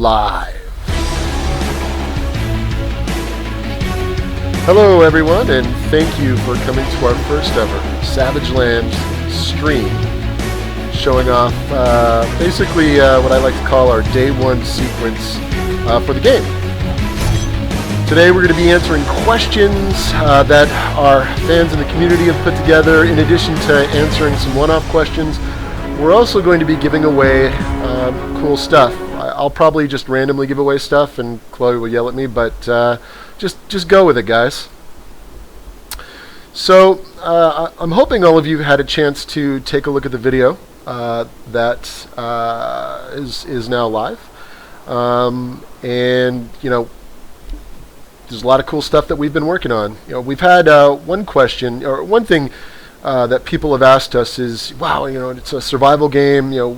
live. Hello everyone, and thank you for coming to our first ever Savage Lands stream, showing off basically what I like to call our day one sequence for the game. Today we're going to be answering questions that our fans in the community have put together. In addition to answering some one-off questions, we're also going to be giving away cool stuff. I'll probably just randomly give away stuff, and Chloe will yell at me, but just go with it, guys. So I'm hoping all of you had a chance to take a look at the video that is now live, and you know, there's a lot of cool stuff that we've been working on. You know, we've had one question, or one thing that people have asked us is, wow, you know, it's a survival game, you know,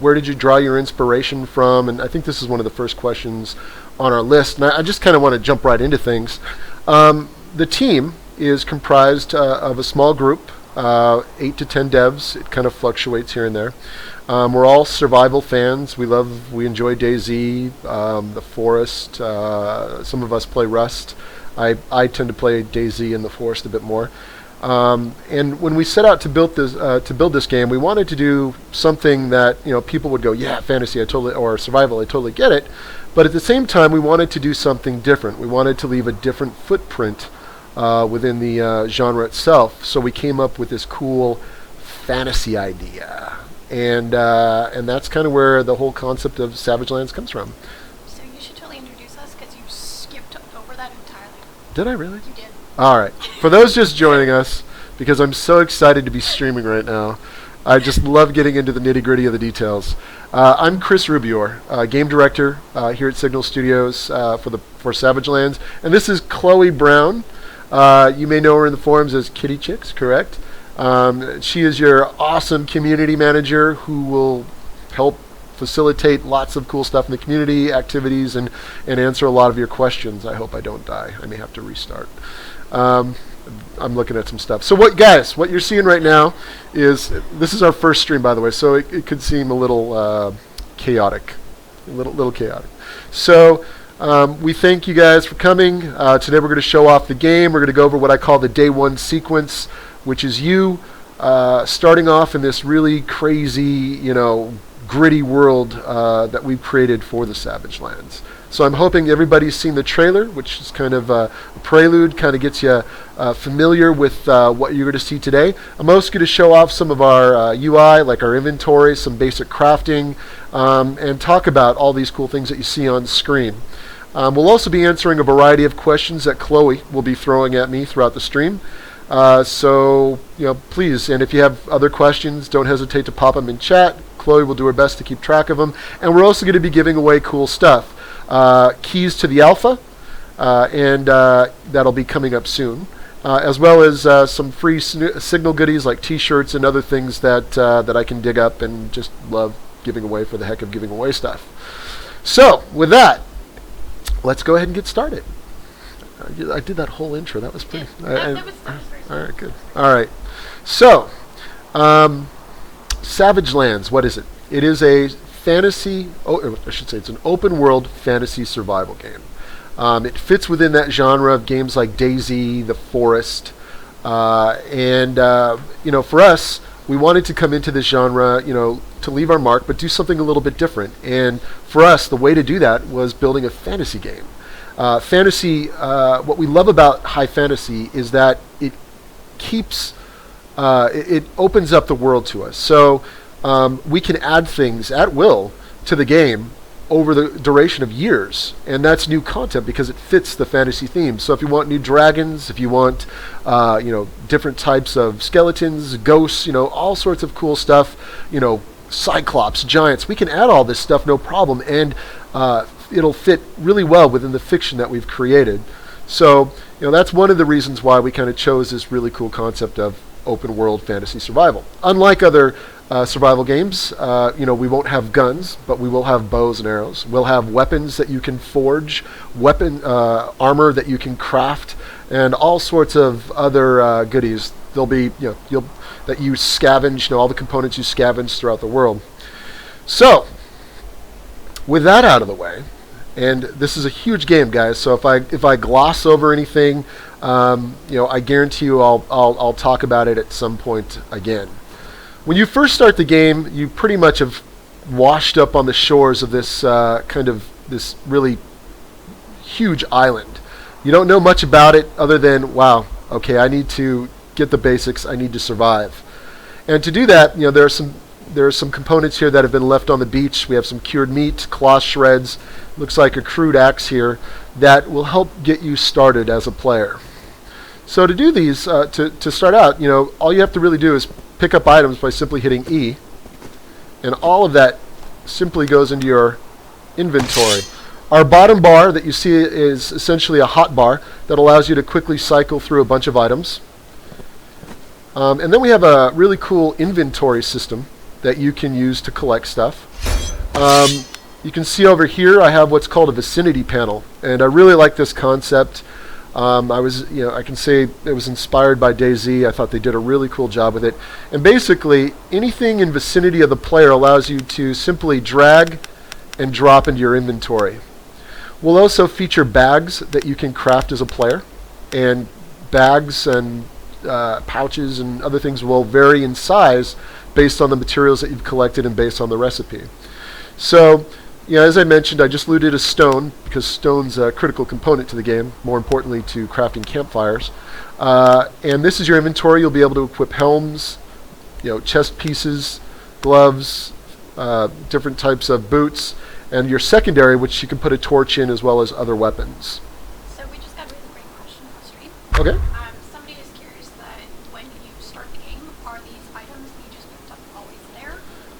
where did you draw your inspiration from? And I think this is one of the first questions on our list, and I just kind of want to jump right into things. The team is comprised of a small group, 8 to 10 devs. It kind of fluctuates here and there. We're all survival fans. We enjoy DayZ, the Forest. Some of us play Rust. I tend to play DayZ and the Forest a bit more. And when we set out to build this game, we wanted to do something that, you know, people would go, yeah, fantasy, or survival, I totally get it. But at the same time, we wanted to do something different. We wanted to leave a different footprint within the genre itself. So we came up with this cool fantasy idea. And that's kind of where the whole concept of Savage Lands comes from. So you should totally introduce us, because you skipped over that entirely. Did I really? You did. All right. For those just joining us, because I'm so excited to be streaming right now, I just love getting into the nitty-gritty of the details. I'm Chris Rubior, game director here at Signal Studios for Savage Lands, and this is Chloe Brown. You may know her in the forums as Kittychix, correct? She is your awesome community manager who will help facilitate lots of cool stuff in the community, activities, and answer a lot of your questions. I hope I don't die. I may have to restart. I'm looking at some stuff. So what you're seeing right now is, this is our first stream, by the way, so it could seem a little chaotic. A little chaotic. So we thank you guys for coming. Today we're going to show off the game. We're going to go over what I call the day one sequence, which is you starting off in this really crazy, you know, gritty world that we've created for the Savage Lands. So I'm hoping everybody's seen the trailer, which is kind of a prelude, kind of gets you familiar with what you're going to see today. I'm also going to show off some of our UI, like our inventory, some basic crafting, and talk about all these cool things that you see on screen. We'll also be answering a variety of questions that Chloe will be throwing at me throughout the stream. So, you know, please, and if you have other questions, don't hesitate to pop them in chat. Chloe will do her best to keep track of them. And we're also going to be giving away cool stuff. Keys to the alpha, and that'll be coming up soon, as well as some free Signal goodies like t-shirts and other things that I can dig up and just love giving away for the heck of giving away stuff. So, with that, let's go ahead and get started. I did that whole intro. That was pretty. That was all right, good. All right. So, Savage Lands. What is it? It is a fantasy. I should say it's an open world fantasy survival game. It fits within that genre of games like DayZ, The Forest, and you know, for us, we wanted to come into this genre, you know, to leave our mark, but do something a little bit different. And for us, the way to do that was building a fantasy game. Fantasy, what we love about high fantasy is that it keeps, it opens up the world to us. So we can add things at will to the game over the duration of years, and that's new content because it fits the fantasy theme. So if you want new dragons, if you want, you know, different types of skeletons, ghosts, you know, all sorts of cool stuff, you know, cyclops, giants, we can add all this stuff, no problem, and it'll fit really well within the fiction that we've created. So, you know, that's one of the reasons why we kind of chose this really cool concept of open world fantasy survival. Unlike other survival games, you know, we won't have guns, but we will have bows and arrows. We'll have weapons that you can forge, armor that you can craft, and all sorts of other goodies. There'll be, you know, that you scavenge, you know, all the components you scavenge throughout the world. So, With that out of the way, and this is a huge game, guys. So if I gloss over anything, I guarantee you I'll talk about it at some point again. When you first start the game, you pretty much have washed up on the shores of this this really huge island. You don't know much about it other than, wow, okay, I need to get the basics. I need to survive, and to do that, there are some components here that have been left on the beach. We have some cured meat, cloth shreds, looks like a crude axe here, that will help get you started as a player. So to do these, to start out, all you have to really do is pick up items by simply hitting E, and all of that simply goes into your inventory. Our bottom bar that you see is essentially a hot bar that allows you to quickly cycle through a bunch of items. And then we have a really cool inventory system that you can use to collect stuff. You can see over here I have what's called a vicinity panel, and I really like this concept. I can say it was inspired by DayZ. I thought they did a really cool job with it. And basically, anything in vicinity of the player allows you to simply drag and drop into your inventory. We'll also feature bags that you can craft as a player, and bags and pouches and other things will vary in size based on the materials that you've collected and based on the recipe. So, as I mentioned, I just looted a stone because stone's a critical component to the game, more importantly to crafting campfires. And this is your inventory. You'll be able to equip helms, chest pieces, gloves, different types of boots, and your secondary, which you can put a torch in, as well as other weapons. So we just got a really great question on the stream. Okay. Somebody is curious that when you start the game, are these items that you just picked up always there,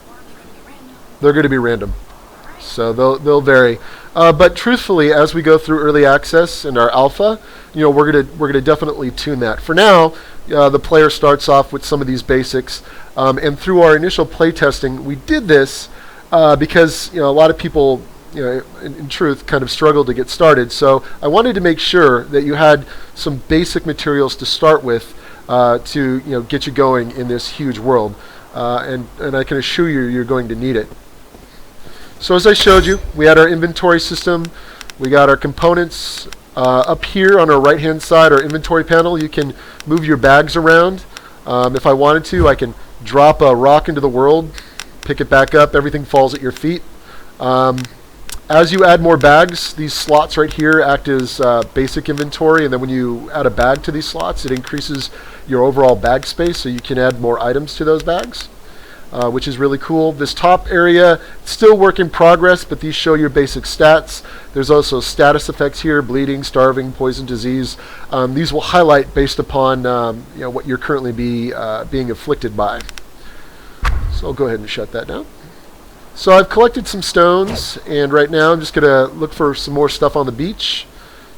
or are they going to be random? They're going to be random. All right. So they'll vary. But truthfully, as we go through early access and our alpha, we're gonna definitely tune that. For now, the player starts off with some of these basics, and through our initial playtesting, we did this because a lot of people, in truth, kind of struggled to get started. So I wanted to make sure that you had some basic materials to start with to get you going in this huge world, and I can assure you you're going to need it. So as I showed you, we had our inventory system. We got our components up here on our right-hand side, our inventory panel. You can move your bags around. If I wanted to, I can drop a rock into the world, pick it back up, everything falls at your feet. As you add more bags, these slots right here act as basic inventory, and then when you add a bag to these slots, it increases your overall bag space, so you can add more items to those bags. Which is really cool. This top area, still work in progress, but these show your basic stats. There's also status effects here: bleeding, starving, poison, disease. These will highlight based upon what you're currently being afflicted by. So I'll go ahead and shut that down. So I've collected some stones, and right now I'm just going to look for some more stuff on the beach.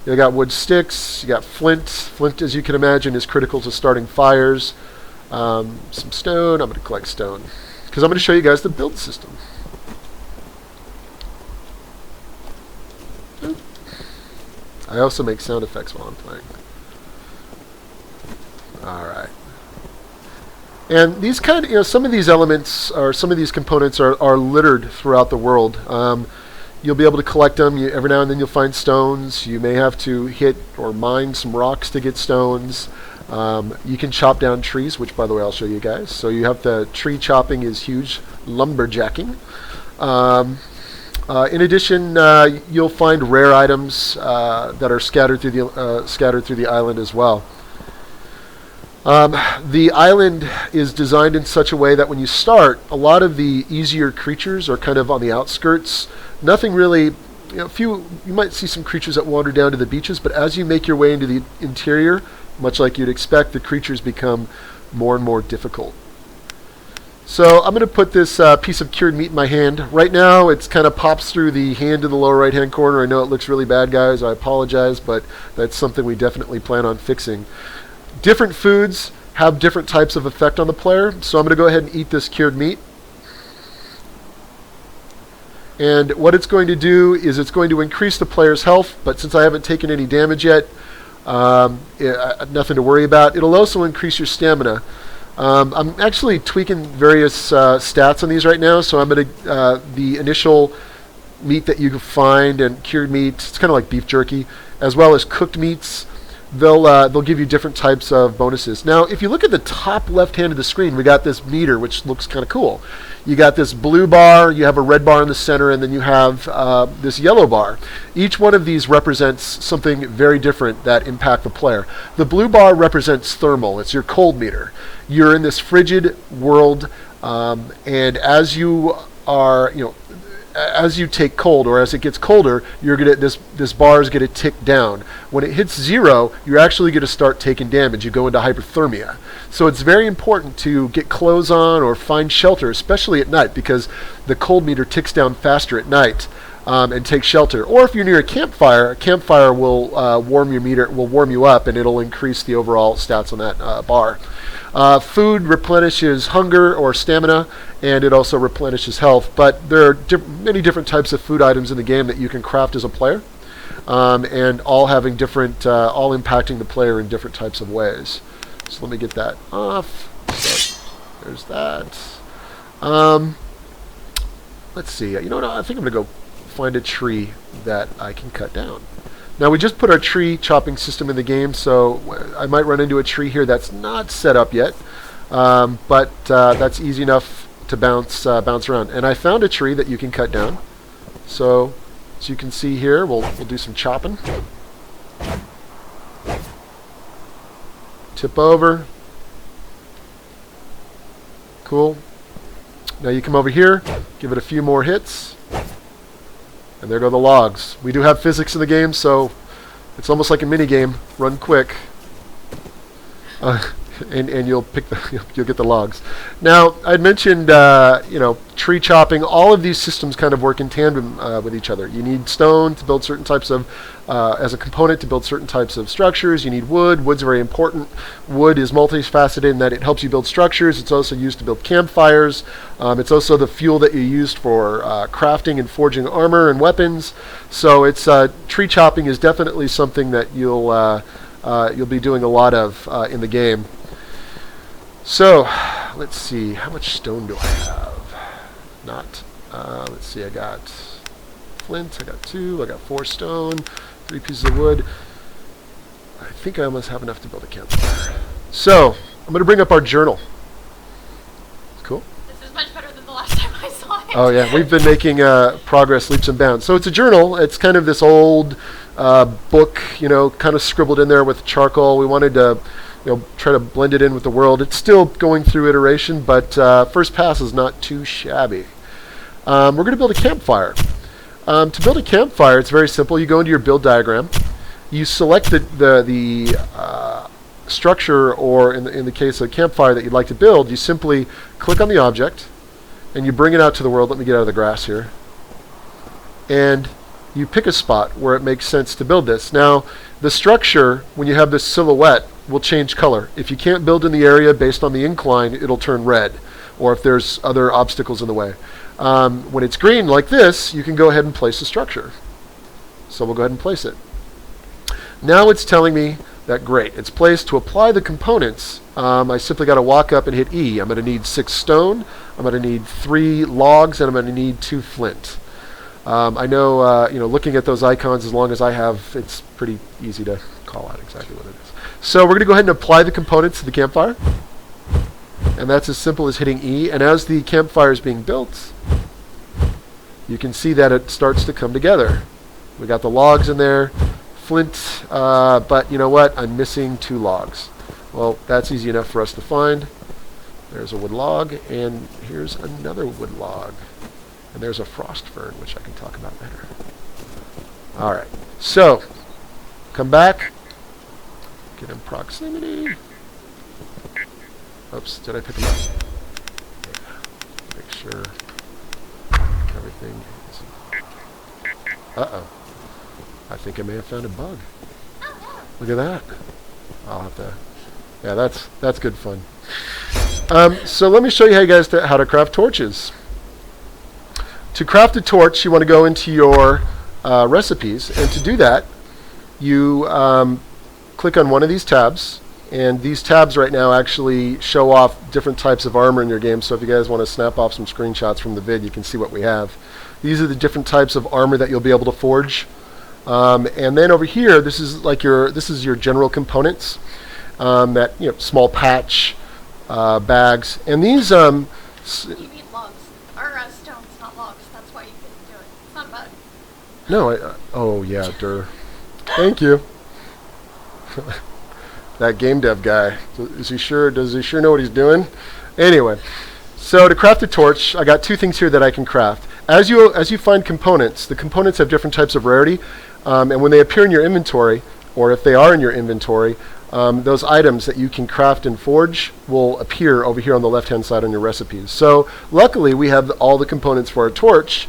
You got wood sticks, you got flint. Flint, as you can imagine, is critical to starting fires. Some stone. I'm going to collect stone because I'm going to show you guys the build system. I also make sound effects while I'm playing. Alright. And these some of these elements or some of these components are littered throughout the world. You'll be able to collect them. Every now and then you'll find stones. You may have to hit or mine some rocks to get stones. You can chop down trees, which, by the way, I'll show you guys. So you have the tree chopping is huge, lumberjacking. In addition, you'll find rare items that are scattered through the island as well. The island is designed in such a way that when you start, a lot of the easier creatures are kind of on the outskirts. Nothing really. You might see some creatures that wander down to the beaches, but as you make your way into the interior, much like you'd expect, the creatures become more and more difficult. So I'm going to put this piece of cured meat in my hand. Right now, it's kind of pops through the hand in the lower right-hand corner. I know it looks really bad, guys. I apologize, but that's something we definitely plan on fixing. Different foods have different types of effect on the player, so I'm going to go ahead and eat this cured meat. And what it's going to do is it's going to increase the player's health, but since I haven't taken any damage yet, nothing to worry about. It'll also increase your stamina. I'm actually tweaking various stats on these right now, so I'm going to the initial meat that you can find and cured meat. It's kind of like beef jerky, as well as cooked meats. They'll give you different types of bonuses. Now, if you look at the top left hand of the screen, we got this meter, which looks kind of cool. You got this blue bar, you have a red bar in the center, and then you have this yellow bar. Each one of these represents something very different that impact the player. The blue bar represents thermal. It's your cold meter. You're in this frigid world, and as you are, as you take cold, or as it gets colder, you're gonna this bar is gonna tick down. When it hits 0, you're actually gonna start taking damage. You go into hypothermia. So it's very important to get clothes on or find shelter, especially at night, because the cold meter ticks down faster at night, and take shelter. Or if you're near a campfire will warm your meter, will warm you up, and it'll increase the overall stats on that bar. Food replenishes hunger or stamina, and it also replenishes health. But there are many different types of food items in the game that you can craft as a player, and all having different, all impacting the player in different types of ways. So let me get that off. So there's that. Let's see. You know what? I think I'm going to go find a tree that I can cut down. Now, we just put our tree chopping system in the game, so I might run into a tree here that's not set up yet, but that's easy enough to bounce around. And I found a tree that you can cut down. So, as you can see here, we'll do some chopping. Tip over. Cool. Now you come over here, give it a few more hits. And there go the logs. We do have physics in the game, so it's almost like a mini game. Run quick, and you'll get the logs. Now, I'd mentioned tree chopping. All of these systems kind of work in tandem with each other. You need stone to build certain types of, as a component to build certain types of structures. You need wood. Wood's very important. Wood is multifaceted in that it helps you build structures. It's also used to build campfires. It's also the fuel that you used for crafting and forging armor and weapons. So it's tree chopping is definitely something that you'll be doing a lot of in the game. So let's see, how much stone do I have? Let's see, I got flint, I got 2, I got 4 stone, 3 pieces of wood. I think I almost have enough to build a campfire. So I'm going to bring up our journal. Cool. This is much better than the last time I saw it. Oh yeah, we've been making progress leaps and bounds. So it's a journal. It's kind of this old book, kind of scribbled in there with charcoal. We wanted to try to blend it in with the world. It's still going through iteration, but first pass is not too shabby. We're going to build a campfire. To build a campfire, it's very simple. You go into your build diagram. You select the structure, or in the case of a campfire that you'd like to build, you simply click on the object, and you bring it out to the world. Let me get out of the grass here. And you pick a spot where it makes sense to build this. Now, the structure, when you have this silhouette, will change color. If you can't build in the area based on the incline, it'll turn red, or if there's other obstacles in the way. When it's green like this, you can go ahead and place the structure. So we'll go ahead and place it. Now it's telling me that great, it's placed. To apply the components, I simply got to walk up and hit E. I'm going to need 6 stone, I'm going to need 3 logs, and I'm going to need 2 flint. I know, looking at those icons, as long as I have, it's pretty easy to call out exactly what it is. So we're going to go ahead and apply the components to the campfire. And that's as simple as hitting E. And as the campfire is being built, you can see that it starts to come together. We got the logs in there, flint, but you know what? I'm missing 2 logs. Well, that's easy enough for us to find. There's a wood log, and here's another wood log. And there's a frost fern, which I can talk about later. All right, so come back. Get in proximity. Oops, did I pick them up? Yeah. Make sure everything is... Uh-oh. I think I may have found a bug. Look at that. I'll have to... Yeah, that's good fun. So let me show you how to craft torches. To craft a torch, you want to go into your recipes, and to do that, you click on one of these tabs, And these tabs right now actually show off different types of armor in your game. So if you guys want to snap off some screenshots from the vid, you can see what we have. These are the different types of armor that you'll be able to forge. And then over here, this is your general components. That small patch bags, and these You need logs. Or stones, not logs. That's why you couldn't do it. It's not a bug. No, oh yeah, Dur. Thank you. That game dev guy. Is he sure? Does he sure know what he's doing? Anyway, so to craft a torch, I got two things here that I can craft. As you find components, the components have different types of rarity, and when they appear in your inventory, or if they are in your inventory, those items that you can craft and forge will appear over here on the left-hand side on your recipes. So luckily, we have all the components for a torch,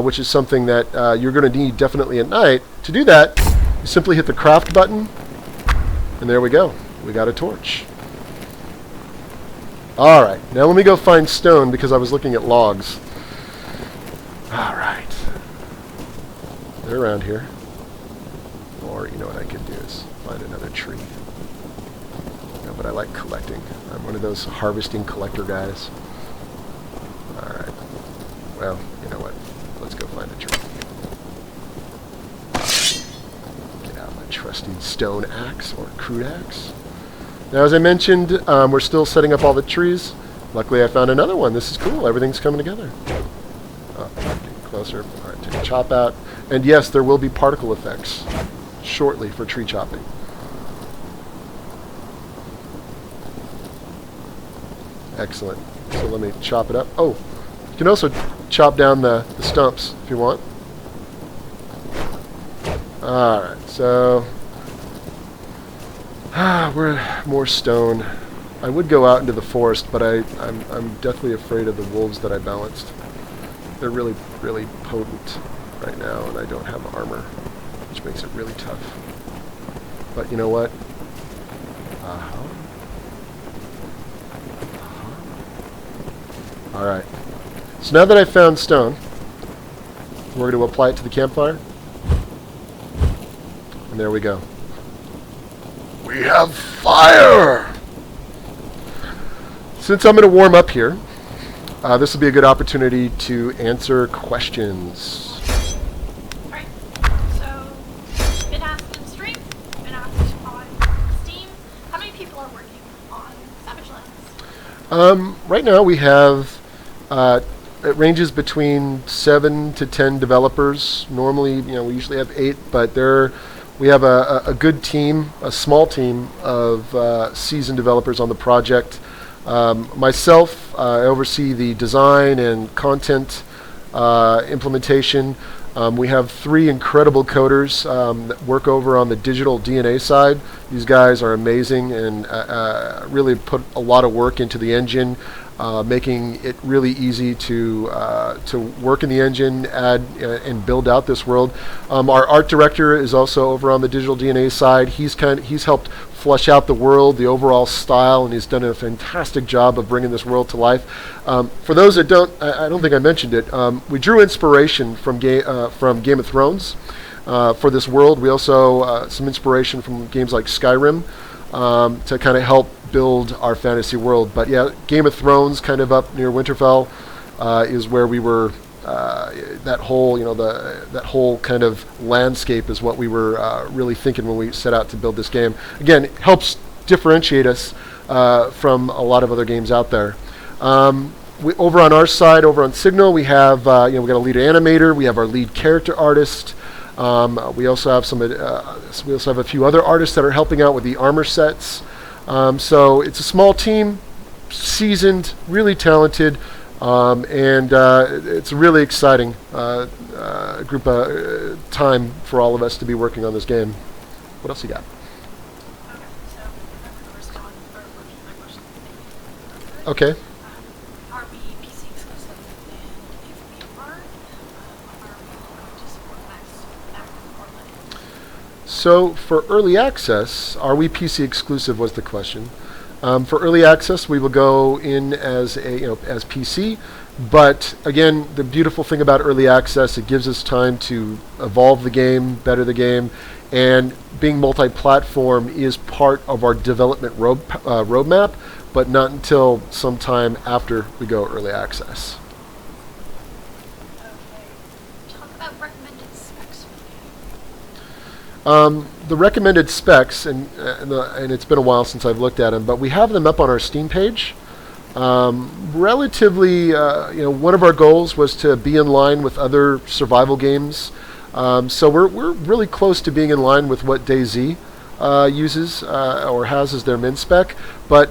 which is something that you're going to need definitely at night. To do that, you simply hit the craft button, and there we go. We got a torch. All right, now let me go find stone because I was looking at logs. All right. They're around here. Or, you know what I could do is find another tree. No, but I like collecting. I'm one of those harvesting collector guys. All right. Well, you know what? Let's go find a tree. Get out my trusty stone axe or crude axe. Now, as I mentioned, we're still setting up all the trees. Luckily, I found another one. This is cool. Everything's coming together. Oh, getting closer. All right, take a chop out. And yes, there will be particle effects shortly for tree chopping. Excellent. So let me chop it up. Oh, you can also chop down the stumps if you want. All right, so we're more stone. I would go out into the forest, but I'm deathly afraid of the wolves that I balanced. They're really, really potent right now, and I don't have armor, which makes it really tough. But you know what? Alright. So now that I've found stone, we're going to apply it to the campfire. And there we go. We have fire! Since I'm going to warm up here, this will be a good opportunity to answer questions. Alright, so, been asked in stream, been asked on Steam. How many people are working on Savage Lands? Right now we have, it ranges between 7 to 10 developers. Normally, we usually have 8, but we have a good team, a small team of seasoned developers on the project. Myself, I oversee the design and content implementation. We have 3 incredible coders that work over on the digital DNA side. These guys are amazing and really put a lot of work into the engine, making it really easy to work in the engine, add and build out this world. Our art director is also over on the digital DNA side. He's helped flesh out the world, the overall style, and he's done a fantastic job of bringing this world to life. For those that I don't think I mentioned it, we drew inspiration from Game of Thrones for this world. We also some inspiration from games like Skyrim to kind of help build our fantasy world. But yeah, Game of Thrones, kind of up near Winterfell, is where we were. That whole kind of landscape is what we were really thinking when we set out to build this game. Again, it helps differentiate us from a lot of other games out there. Over on our side, over on Signal, we have we got a lead animator, we have our lead character artist. We also have a few other artists that are helping out with the armor sets. So it's a small team, seasoned, really talented. And it's a really exciting group of time for all of us to be working on this game. What else you got? Okay, so I'm going to respond or repeat my question. Okay. Are we PC exclusive? And if we are we going to support Mac or Linux? So for early access, are we PC exclusive was the question. For early access, we will go in as PC. But again, the beautiful thing about early access, it gives us time to evolve the game, better the game, and being multi-platform is part of our development roadmap, but not until sometime after we go early access. Okay. Talk about recommended specs for the game. The recommended specs, and it's been a while since I've looked at them, but we have them up on our Steam page. Relatively, one of our goals was to be in line with other survival games. So we're really close to being in line with what DayZ uses or has as their min spec. But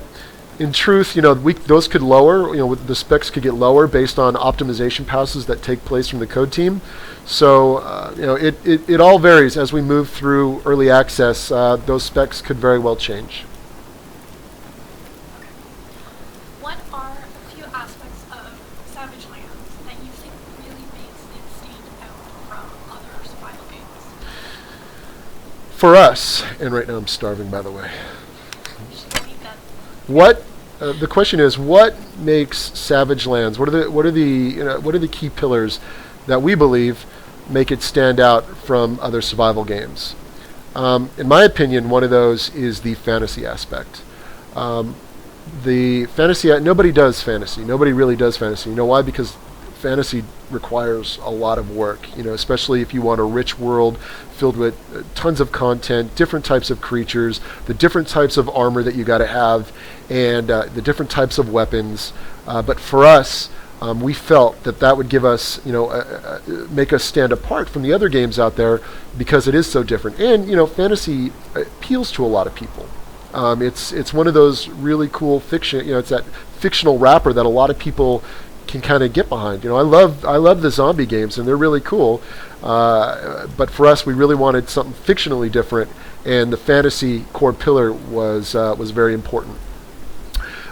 in truth, those could lower. The specs could get lower based on optimization passes that take place from the code team. So it all varies as we move through early access. Those specs could very well change. What are a few aspects of Savage Lands that you think really makes it stand out from other survival games? For us, and right now I'm starving, by the way. You should leave that. What the question is, what makes Savage Lands? What are the key pillars that we believe make it stand out from other survival games? In my opinion, one of those is the fantasy aspect. The fantasy, nobody does fantasy. Nobody really does fantasy. You know why? Because fantasy requires a lot of work, especially if you want a rich world filled with tons of content, different types of creatures, the different types of armor that you got to have, and the different types of weapons. But for us, we felt that would give us, make us stand apart from the other games out there because it is so different. And, fantasy appeals to a lot of people. It's one of those really cool fiction, it's that fictional wrapper that a lot of people can kind of get behind. I love the zombie games and they're really cool. But for us, we really wanted something fictionally different, and the fantasy core pillar was very important.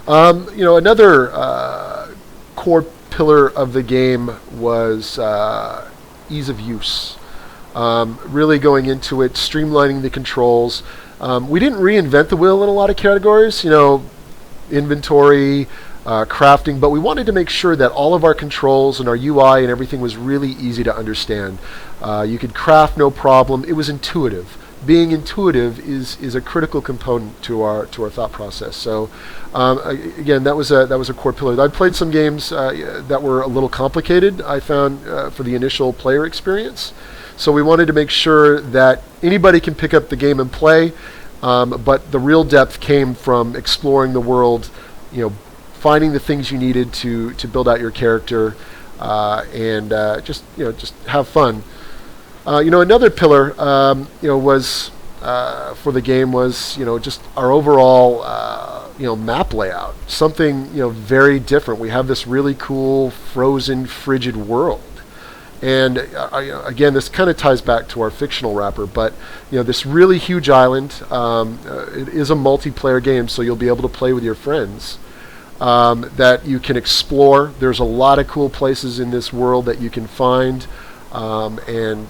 Another core pillar of the game was ease of use. Really going into it, streamlining the controls. We didn't reinvent the wheel in a lot of categories, inventory, crafting, but we wanted to make sure that all of our controls and our UI and everything was really easy to understand. You could craft no problem. It was intuitive. Being intuitive is a critical component to our thought process. So again, that was a core pillar. I played some games that were a little complicated, I found, for the initial player experience. So we wanted to make sure that anybody can pick up the game and play, but the real depth came from exploring the world, finding the things you needed to build out your character, and just have fun. Another pillar, was for the game was just our overall map layout. Something very different. We have this really cool frozen, frigid world. And again, this kind of ties back to our fictional wrapper, but this really huge island. It is a multiplayer game, so you'll be able to play with your friends. That you can explore. There's a lot of cool places in this world that you can find and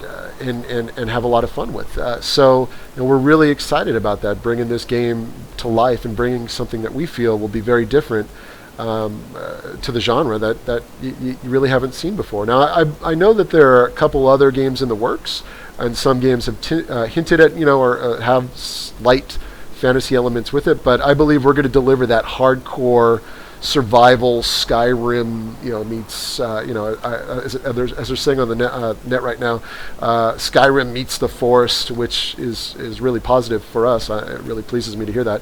have a lot of fun with. So we're really excited about that, bringing this game to life and bringing something that we feel will be very different to the genre that you really haven't seen before. Now, I know that there are a couple other games in the works, and some games have hinted at, or have slight fantasy elements with it, but I believe we're going to deliver that hardcore survival Skyrim, meets, as they're saying on the net right now, Skyrim meets the forest, which is really positive for us. It really pleases me to hear that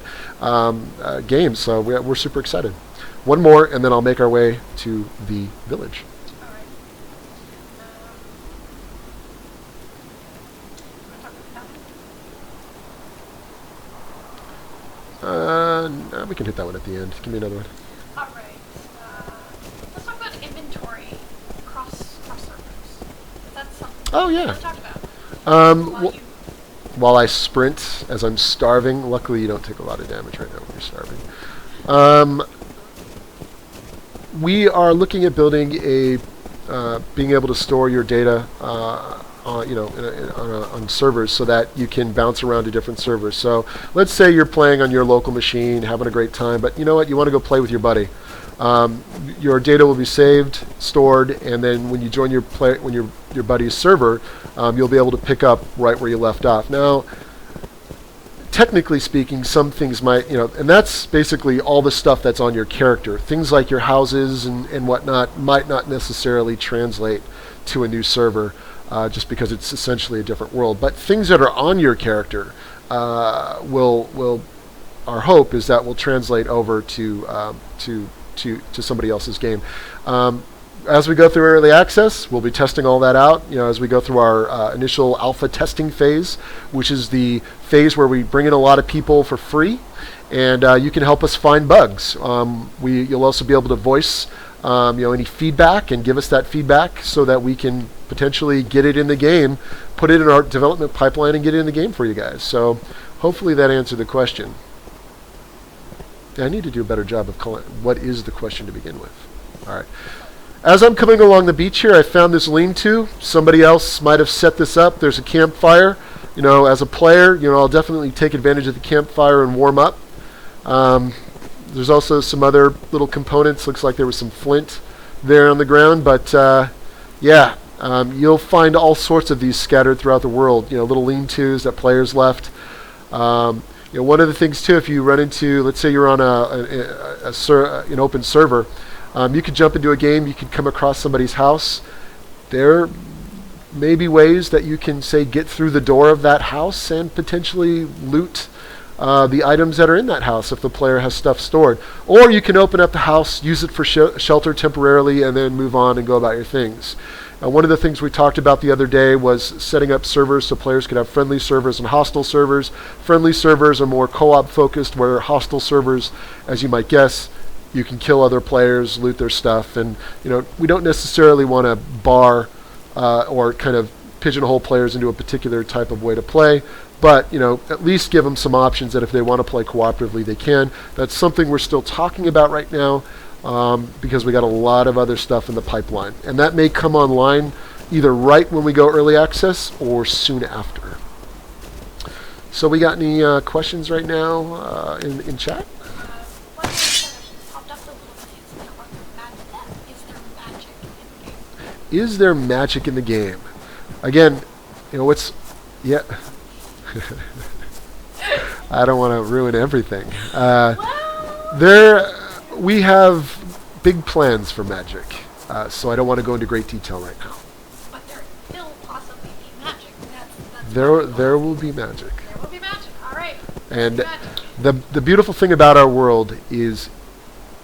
game. So we're super excited. One more, and then I'll make our way to the village. All right. No, we can hit that one at the end. Give me another one. All right. Let's talk about inventory cross servers. That's something. Oh, yeah. Let's talk about. While I sprint as I'm starving, luckily you don't take a lot of damage right now when you're starving. We are looking at building being able to store your data on servers so that you can bounce around to different servers. So let's say you're playing on your local machine, having a great time, but you know what? You want to go play with your buddy. Your data will be saved, stored, and then when you join your buddy's server, you'll be able to pick up right where you left off. Now, technically speaking, some things might, and that's basically all the stuff that's on your character. Things like your houses and whatnot might not necessarily translate to a new server, just because it's essentially a different world. But things that are on your character will our hope is that will translate over to somebody else's game. As we go through early access, we'll be testing all that out. As we go through our initial alpha testing phase, which is the phase where we bring in a lot of people for free, and you can help us find bugs. You'll also be able to voice any feedback and give us that feedback so that we can potentially get it in the game, put it in our development pipeline, and get it in the game for you guys. So hopefully that answered the question. Yeah, I need to do a better job of calling what is the question to begin with. All right. As I'm coming along the beach here, I found this lean-to. Somebody else might have set this up. There's a campfire. As a player, I'll definitely take advantage of the campfire and warm up. There's also some other little components. Looks like there was some flint there on the ground, but you'll find all sorts of these scattered throughout the world. Little lean-tos that players left. One of the things too, if you run into, let's say you're on an open server, you could jump into a game. You could come across somebody's house. There may be ways that you can, say, get through the door of that house and potentially loot the items that are in that house if the player has stuff stored. Or you can open up the house, use it for shelter temporarily, and then move on and go about your things. One of the things we talked about the other day was setting up servers so players could have friendly servers and hostile servers. Friendly servers are more co-op focused, where hostile servers, as you might guess, you can kill other players, loot their stuff, and we don't necessarily want to bar or kind of pigeonhole players into a particular type of way to play, but at least give them some options that if they want to play cooperatively, they can. That's something we're still talking about right now, because we got a lot of other stuff in the pipeline, and that may come online either right when we go early access or soon after. So we got any questions right now in chat? One thing that popped up a little bit is there magic in the game? Is there magic in the game? Again, yeah. I don't want to ruin everything. We have big plans for magic, so I don't want to go into great detail right now. But there will possibly be magic. That's There will be magic. There will be magic. All right. And the beautiful thing about our world is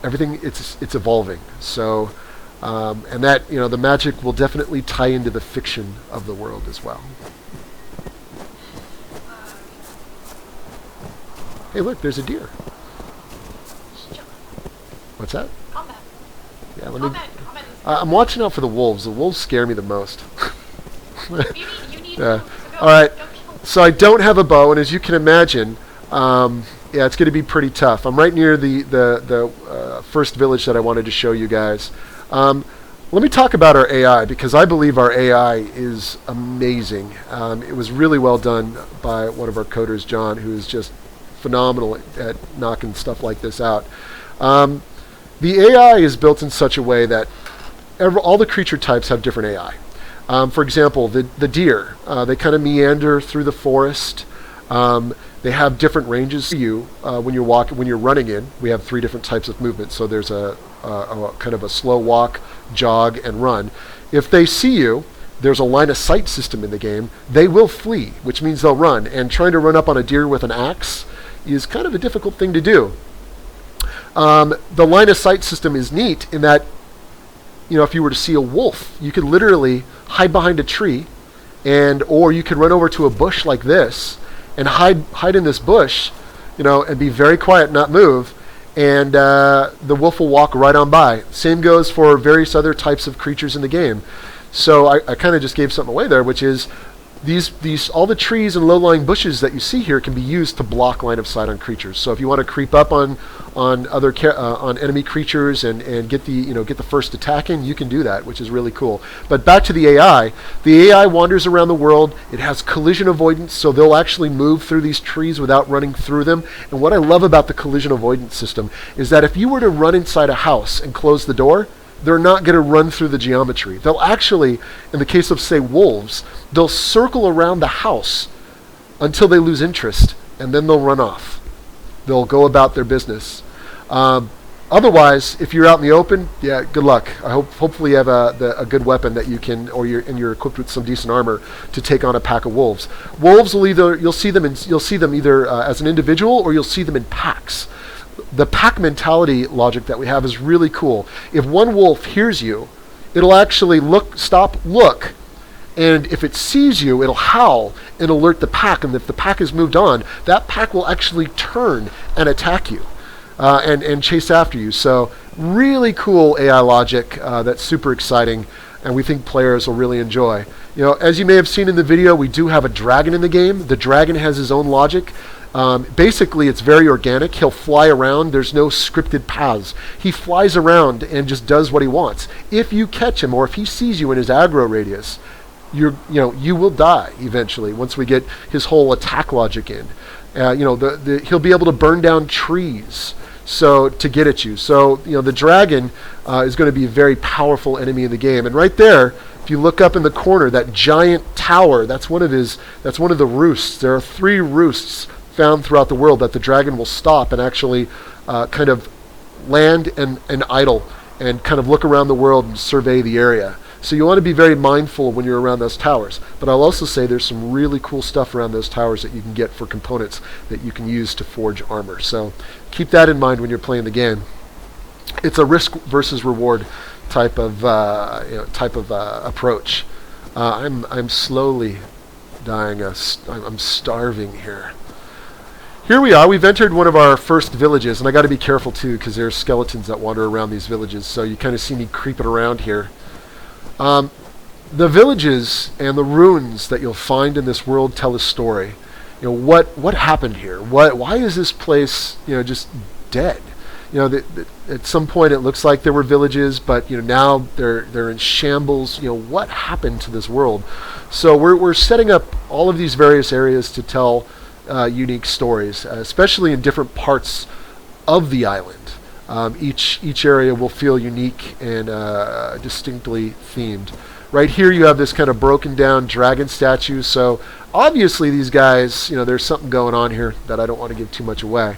everything. It's evolving. So, and that the magic will definitely tie into the fiction of the world as well. Hey, look! There's a deer. What's that? Combat. Yeah, Combat is I'm watching out for the wolves. The wolves scare me the most. you need Yeah. to go, All right. go kill them. So I don't have a bow, and as you can imagine, it's going to be pretty tough. I'm right near the first village that I wanted to show you guys. Let me talk about our AI, because I believe our AI is amazing. It was really well done by one of our coders, John, who is just phenomenal at knocking stuff like this out. The AI is built in such a way that all the creature types have different AI. For example, the deer, they kind of meander through the forest. They have different ranges to you when you're running in. We have 3 different types of movement. So there's a kind of a slow walk, jog, and run. If they see you, there's a line of sight system in the game. They will flee, which means they'll run. And trying to run up on a deer with an axe is kind of a difficult thing to do. The line of sight system is neat in that, if you were to see a wolf, you could literally hide behind a tree, or you could run over to a bush like this and hide in this bush, and be very quiet, not move, and the wolf will walk right on by. Same goes for various other types of creatures in the game. So I kind of just gave something away there, which is all the trees and low-lying bushes that you see here can be used to block line of sight on creatures. So if you want to creep up on enemy creatures and get the first attack in, you can do that, which is really cool. But back to the AI. The AI wanders around the world. It has collision avoidance, so they'll actually move through these trees without running through them. And what I love about the collision avoidance system is that if you were to run inside a house and close the door, they're not going to run through the geometry. They'll actually, in the case of, say, wolves, they'll circle around the house until they lose interest, and then they'll run off. They'll go about their business. Otherwise, if you're out in the open, yeah, good luck. Hopefully you have a good weapon that you can, or you're equipped with some decent armor to take on a pack of wolves. Wolves will you'll see them either as an individual, or you'll see them in packs. The pack mentality logic that we have is really cool. If one wolf hears you, it'll actually look, and if it sees you, it'll howl and alert the pack. And if the pack has moved on, that pack will actually turn and attack you and chase after you. So really cool AI logic that's super exciting, and we think players will really enjoy. As you may have seen in the video, we do have a dragon in the game. The dragon has his own logic. Basically, it's very organic. He'll fly around. There's no scripted paths. He flies around and just does what he wants. If you catch him, or if he sees you in his aggro radius, you will die eventually once we get his whole attack logic in. He'll be able to burn down trees to get at you. So the dragon is going to be a very powerful enemy in the game. And right there, if you look up in the corner, that giant tower, that's one of the roosts. There are 3 roosts found throughout the world that the dragon will stop and actually kind of land and idle and kind of look around the world and survey the area. So you want to be very mindful when you're around those towers. But I'll also say there's some really cool stuff around those towers that you can get for components that you can use to forge armor. So keep that in mind when you're playing the game. It's a risk versus reward type of approach. I'm slowly dying. I'm starving here. Here we are. We've entered one of our first villages, and I got to be careful too because there's skeletons that wander around these villages. So you kind of see me creeping around here. The villages and the ruins that you'll find in this world tell a story. What happened here? Why is this place just dead? At some point it looks like there were villages, but now they're in shambles. What happened to this world? So we're setting up all of these various areas to tell unique stories, especially in different parts of the island. Each area will feel unique and distinctly themed. Right here you have this kind of broken down dragon statue, so obviously these guys, there's something going on here that I don't want to give too much away.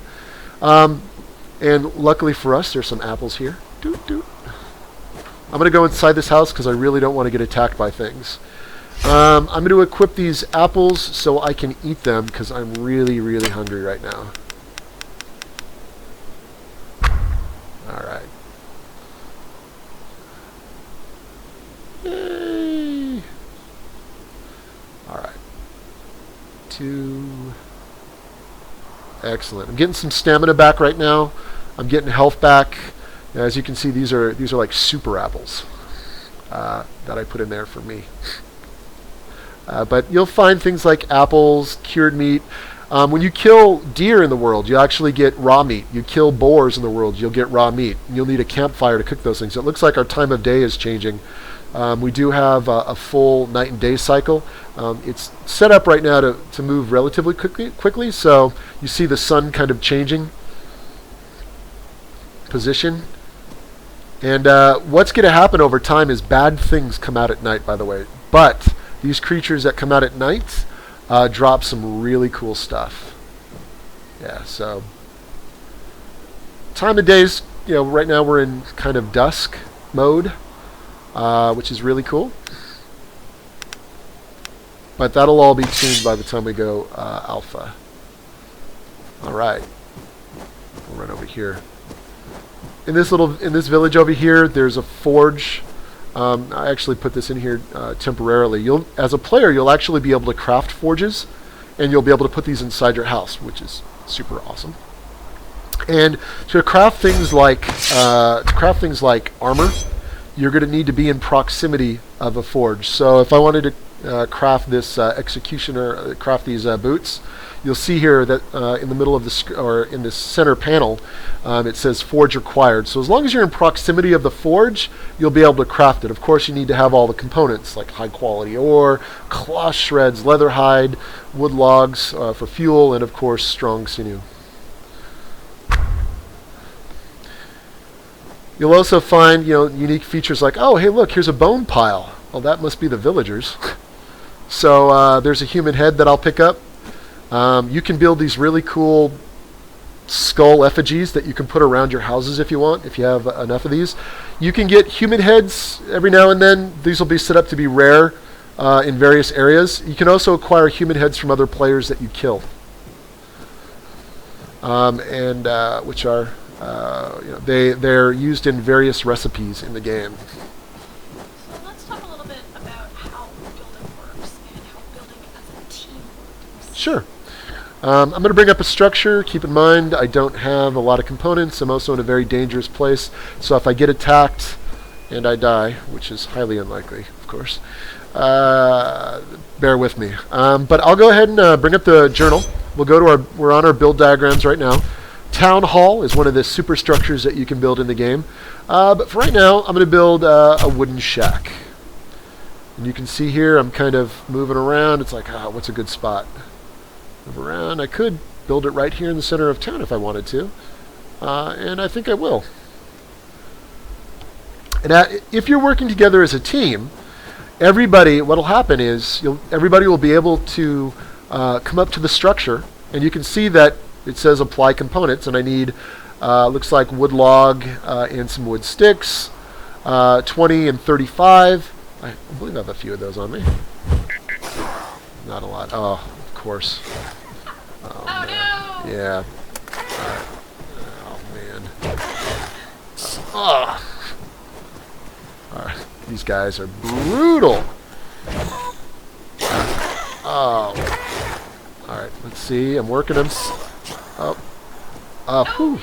And luckily for us, there's some apples here. Doot, doot. I'm going to go inside this house because I really don't want to get attacked by things. I'm going to equip these apples so I can eat them because I'm really, really hungry right now. Alright. Yay! Alright. 2. Excellent. I'm getting some stamina back right now. I'm getting health back. As you can see, these are like super apples that I put in there for me. But you'll find things like apples, cured meat. When you kill deer in the world, you actually get raw meat. You kill boars in the world, you'll get raw meat. You'll need a campfire to cook those things. It looks like our time of day is changing. We do have a full night and day cycle. It's set up right now to move relatively quickly, so you see the sun kind of changing position. And what's going to happen over time is bad things come out at night, by the way. But these creatures that come out at night drop some really cool stuff. Yeah, so time of days, right now we're in kind of dusk mode, which is really cool. But that'll all be tuned by the time we go alpha. Alright. We'll run over here. In this village over here, there's a forge. I actually put this in here temporarily. As a player, you'll actually be able to craft forges, and you'll be able to put these inside your house, which is super awesome. And to craft things like armor, you're going to need to be in proximity of a forge. So if I wanted craft this executioner, craft these boots, you'll see here that in the middle of the or in this center panel, it says forge required. So as long as you're in proximity of the forge, you'll be able to craft it. Of course, you need to have all the components like high quality ore, cloth shreds, leather hide, wood logs for fuel, and of course strong sinew. You'll also find unique features like, oh hey look, here's a bone pile. Well, that must be the villagers. So there's a human head that I'll pick up. You can build these really cool skull effigies that you can put around your houses if you want, if you have enough of these. You can get human heads every now and then. These will be set up to be rare in various areas. You can also acquire human heads from other players that you kill, which are they're used in various recipes in the game. So let's talk a little bit about how building works and how building as a team works. Sure. I'm going to bring up a structure. Keep in mind, I don't have a lot of components. I'm also in a very dangerous place. So if I get attacked and I die, which is highly unlikely, of course, bear with me. But I'll go ahead and bring up the journal. We'll go to we're on our build diagrams right now. Town Hall is one of the superstructures that you can build in the game. But for right now, I'm going to build a wooden shack. And you can see here, I'm kind of moving around. It's like, what's a good spot? Move around. I could build it right here in the center of town if I wanted to, and I think I will. And if you're working together as a team, what'll happen is everybody will be able to come up to the structure, and you can see that it says apply components, and I need looks like wood log and some wood sticks, 20 and 35. I believe I have a few of those on me. Not a lot. Oh, of course. Oh man. No! Yeah. Oh man. Oh. These guys are brutal. Oh. All right. Let's see. I'm working them. Oh. Whew.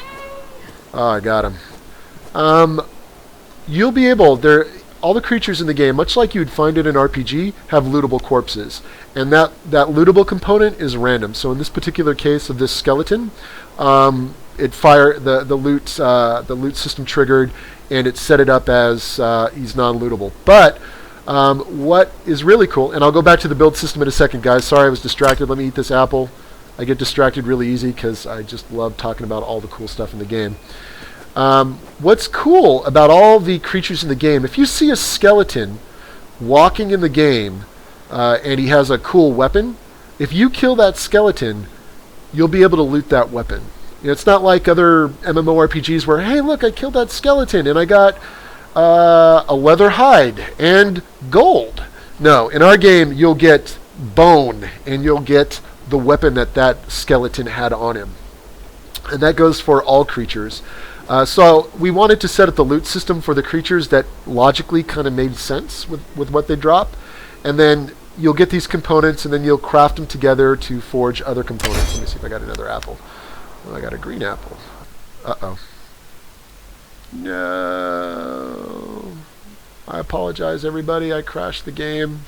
Oh, I got him. You'll be able all the creatures in the game, much like you'd find in an RPG, have lootable corpses. And that lootable component is random. So in this particular case of this skeleton, the loot system triggered, and it set it up as he's non-lootable. But what is really cool, and I'll go back to the build system in a second, guys. Sorry, I was distracted. Let me eat this apple. I get distracted really easy because I just love talking about all the cool stuff in the game. What's cool about all the creatures in the game, if you see a skeleton walking in the game and he has a cool weapon, if you kill that skeleton, you'll be able to loot that weapon. It's not like other MMORPGs where, hey, look, I killed that skeleton and I got a leather hide and gold. No, in our game, you'll get bone and you'll get the weapon that skeleton had on him. And that goes for all creatures. So we wanted to set up the loot system for the creatures that logically kind of made sense with what they drop. And then you'll get these components, and then you'll craft them together to forge other components. Let me see if I got another apple. Oh, I got a green apple. Uh-oh. No. I apologize, everybody. I crashed the game.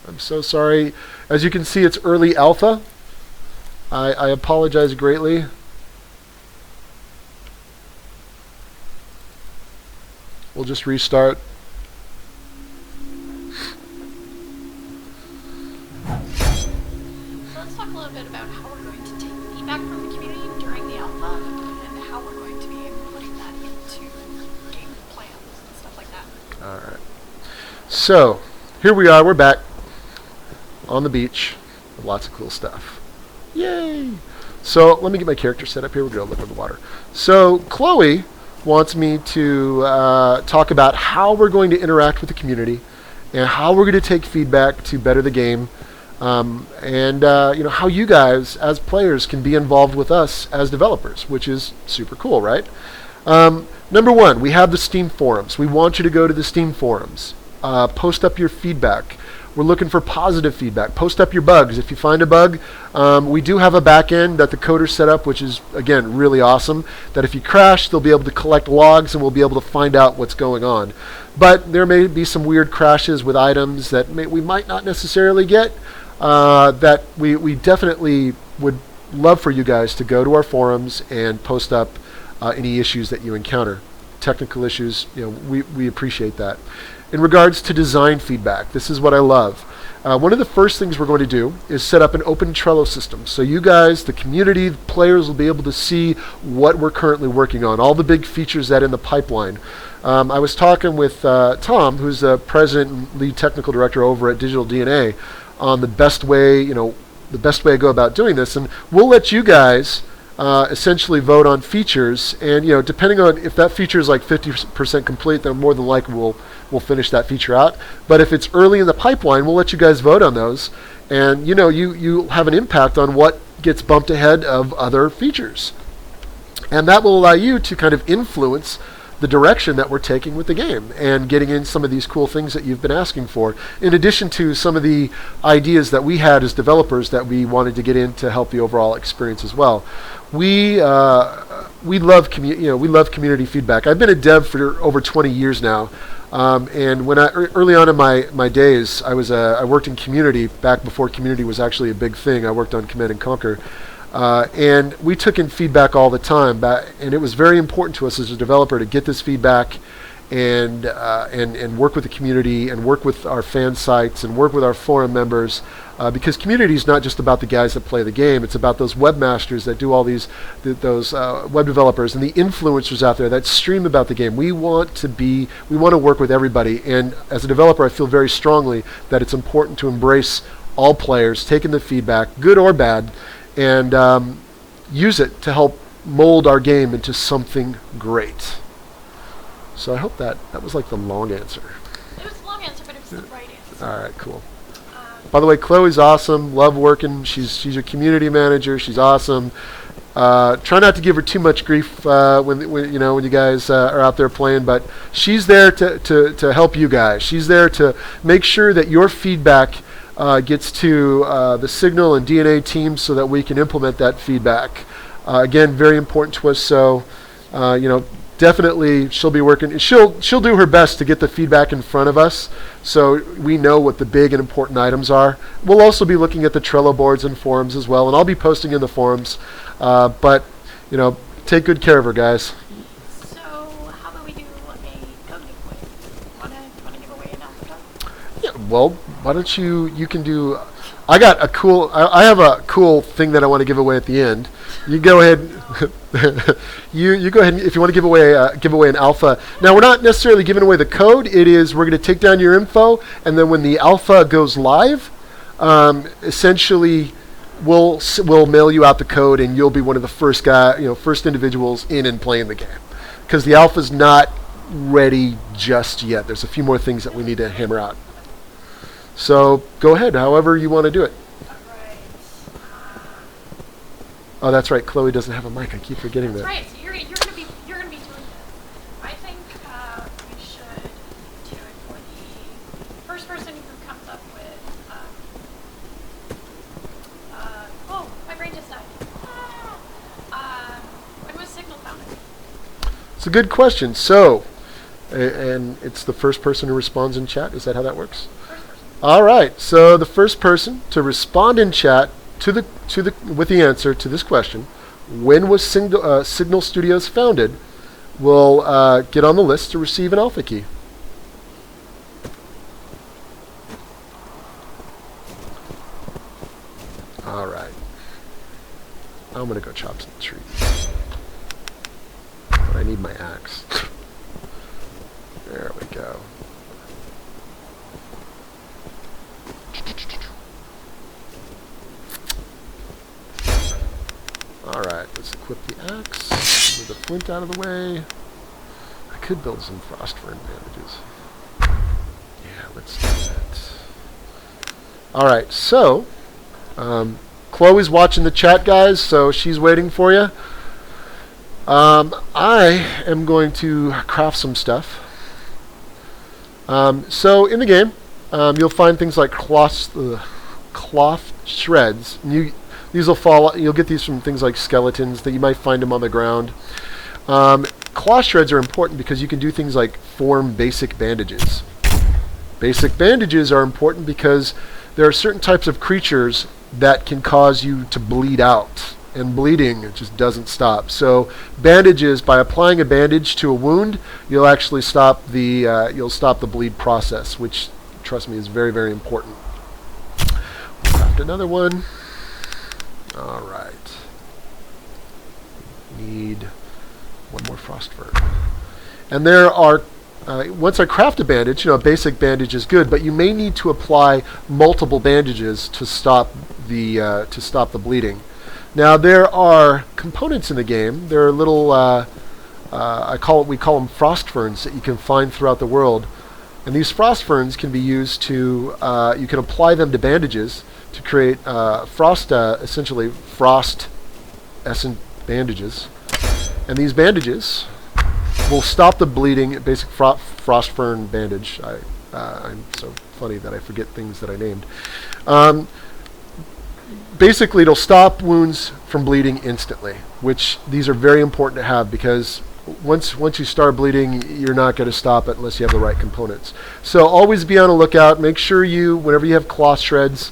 I'm so sorry. As you can see, it's early alpha. I apologize greatly. We'll just restart. So let's talk a little bit about how we're going to take feedback from the community during the alpha and how we're going to be putting that into game plans and stuff like that. Alright. So, here we are. We're back on the beach with lots of cool stuff. Yay! So, let me get my character set up here. We're going to look at the water. So, Chloe wants me to talk about how we're going to interact with the community and how we're going to take feedback to better the game, and how you guys as players can be involved with us as developers, which is super cool, right? Number one, we have the Steam forums. We want you to go to the Steam forums, post up your feedback. We're looking for positive feedback. Post up your bugs. If you find a bug, we do have a back end that the coders set up, which is, again, really awesome, that if you crash, they'll be able to collect logs and we'll be able to find out what's going on. But there may be some weird crashes with items that we might not necessarily get, that we definitely would love for you guys to go to our forums and post up any issues that you encounter. Technical issues, we appreciate that. In regards to design feedback, this is what I love. One of the first things we're going to do is set up an open Trello system. So you guys, the community, the players will be able to see what we're currently working on, all the big features that are in the pipeline. I was talking with Tom, who's the president and lead technical director over at Digital DNA, on the best way, the best way to go about doing this. And we'll let you guys essentially vote on features, and depending on if that feature is like 50% complete, then more than likely we'll finish that feature out. But if it's early in the pipeline, we'll let you guys vote on those, and you have an impact on what gets bumped ahead of other features, and that will allow you to kind of influence the direction that we're taking with the game and getting in some of these cool things that you've been asking for, in addition to some of the ideas that we had as developers that we wanted to get in to help the overall experience as well. We love community feedback. I've been a dev for over 20 years now, and when early on in my days, I worked in community back before community was actually a big thing. I worked on Command and Conquer. And we took in feedback all the time, and it was very important to us as a developer to get this feedback and work with the community and work with our fan sites and work with our forum members, because community is not just about the guys that play the game. It's about those webmasters that do all those web developers and the influencers out there that stream about the game. We want to work with everybody, and as a developer, I feel very strongly that it's important to embrace all players, taking the feedback, good or bad, and use it to help mold our game into something great. So I hope that was like the long answer. It was a long answer, but it was the right answer. All right, cool. By the way, Chloe's awesome. Love working. She's your community manager. She's awesome. Try not to give her too much grief when you guys are out there playing, but she's there to help you guys. She's there to make sure that your feedback gets to the Signal and DNA teams so that we can implement that feedback. Again, very important to us. So, definitely she'll be working. She'll do her best to get the feedback in front of us, so we know what the big and important items are. We'll also be looking at the Trello boards and forums as well, and I'll be posting in the forums. But take good care of her, guys. So, how about we do a code giveaway? Wanna give away an alpha? Yeah, well, why don't you can do, I have a cool thing that I want to give away at the end. You go ahead, you go ahead, if you want to give away an alpha. Now, we're not necessarily giving away the code. We're going to take down your info, and then when the alpha goes live, essentially we'll mail you out the code, and you'll be one of the first individuals in and playing the game, because the alpha's not ready just yet. There's a few more things that we need to hammer out. So go ahead, however you want to do it. Alright. Oh, that's right. Chloe doesn't have a mic. I keep forgetting that. Right. So you're gonna be doing this. I think we should do it for the first person who comes up with. Oh, my brain just died. When was Signal founded? It's a good question. So, and it's the first person who responds in chat. Is that how that works? All right. So the first person to respond in chat with the answer to this question, when was Signal Studios founded, will get on the list to receive an alpha key. All right. I'm gonna go chop some trees, but I need my axe. There we go. Alright, let's equip the axe, move the flint out of the way. I could build some frostburn bandages. Yeah, let's do that. Alright, so, Chloe's watching the chat, guys, so she's waiting for you. I am going to craft some stuff. So, in the game, you'll find things like cloth shreds. And these will fall. You'll get these from things like skeletons that you might find them on the ground. Cloth shreds are important because you can do things like form basic bandages. Basic bandages are important because there are certain types of creatures that can cause you to bleed out, and bleeding just doesn't stop. So bandages, by applying a bandage to a wound, you'll actually stop the bleed process, which, trust me, is very, very important. We'll craft another one. All right. Need one more frost fern. And there are, once I craft a bandage, a basic bandage is good, but you may need to apply multiple bandages to stop the bleeding. Now there are components in the game. There are little, we call them frost ferns that you can find throughout the world, and these frost ferns can be used to, you can apply them to bandages to create essentially frost essence bandages, and these bandages will stop the bleeding. Basic frost fern bandage. I'm so funny that I forget things that I named. Basically, it'll stop wounds from bleeding instantly, which these are very important to have because once you start bleeding, you're not going to stop it unless you have the right components. So always be on the lookout. Make sure whenever you have cloth shreds,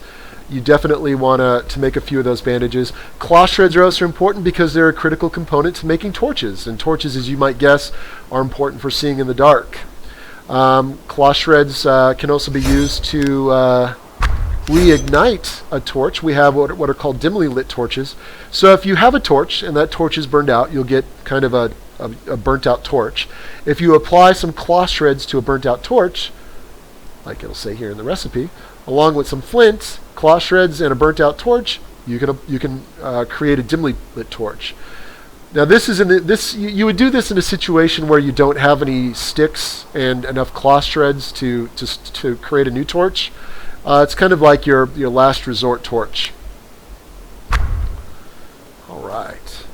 you definitely want to make a few of those bandages. Cloth shreds are also important because they're a critical component to making torches, and torches, as you might guess, are important for seeing in the dark. Cloth shreds can also be used to reignite a torch. We have what are called dimly lit torches. So if you have a torch and that torch is burned out, you'll get kind of a burnt out torch. If you apply some cloth shreds to a burnt out torch, like it'll say here in the recipe, along with some flint, cloth shreds, and a burnt out torch, you can create a dimly lit torch. Now you would do this in a situation where you don't have any sticks and enough cloth shreds to create a new torch. It's kind of like your last resort torch. All right.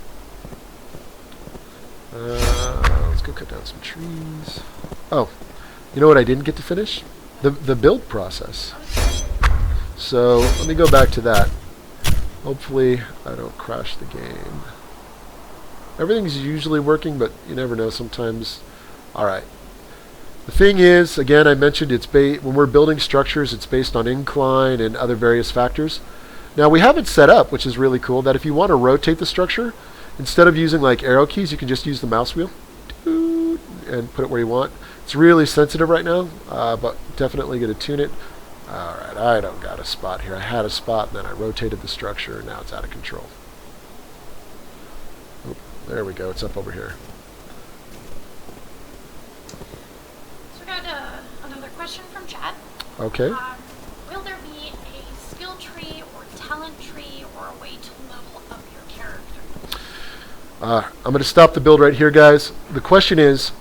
Let's go cut down some trees. Oh, you know what I didn't get to finish? The build process. So let me go back to that. Hopefully I don't crash the game. Everything's usually working, but you never know sometimes. All right. The thing is, again, I mentioned when we're building structures, it's based on incline and other various factors. Now we have it set up, which is really cool, that if you want to rotate the structure, instead of using like arrow keys, you can just use the mouse wheel and put it where you want. It's really sensitive right now, but definitely going to tune it. All right, I don't got a spot here. I had a spot, and then I rotated the structure, and now it's out of control. Oh, there we go. It's up over here. Another question from chat. Okay. Will there be a skill tree or talent tree or a way to level up your character? I'm going to stop the build right here, guys. The question is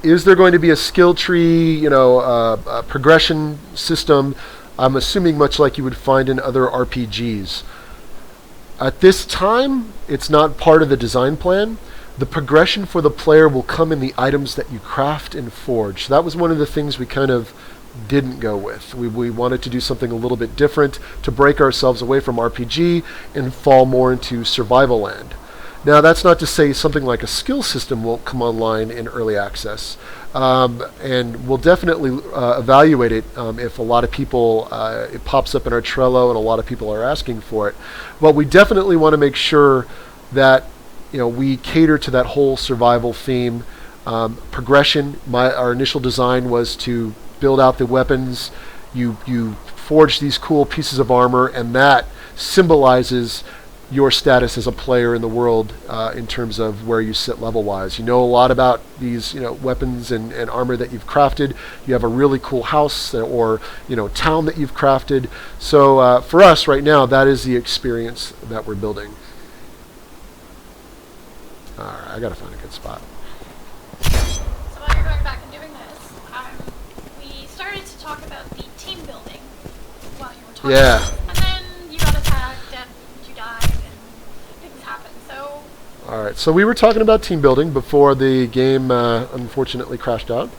there going to be a skill tree, a progression system? I'm assuming much like you would find in other RPGs. At this time, it's not part of the design plan. The progression for the player will come in the items that you craft and forge. So that was one of the things we kind of didn't go with. We wanted to do something a little bit different to break ourselves away from RPG and fall more into survival land. Now, that's not to say something like a skill system won't come online in early access. And we'll definitely evaluate it if a lot of people, it pops up in our Trello and a lot of people are asking for it. But we definitely want to make sure that we cater to that whole survival theme. Progression, our initial design was to build out the weapons. You forge these cool pieces of armor, and that symbolizes your status as a player in the world in terms of where you sit level-wise. You know a lot about these weapons and armor that you've crafted. You have a really cool house or town that you've crafted. So for us right now, that is the experience that we're building. All right, I gotta find a good spot. So while you're going back and doing this, we started to talk about the team building while you were talking. Yeah. And then you got attacked and you died and things happened. So. All right, so we were talking about team building before the game unfortunately crashed out.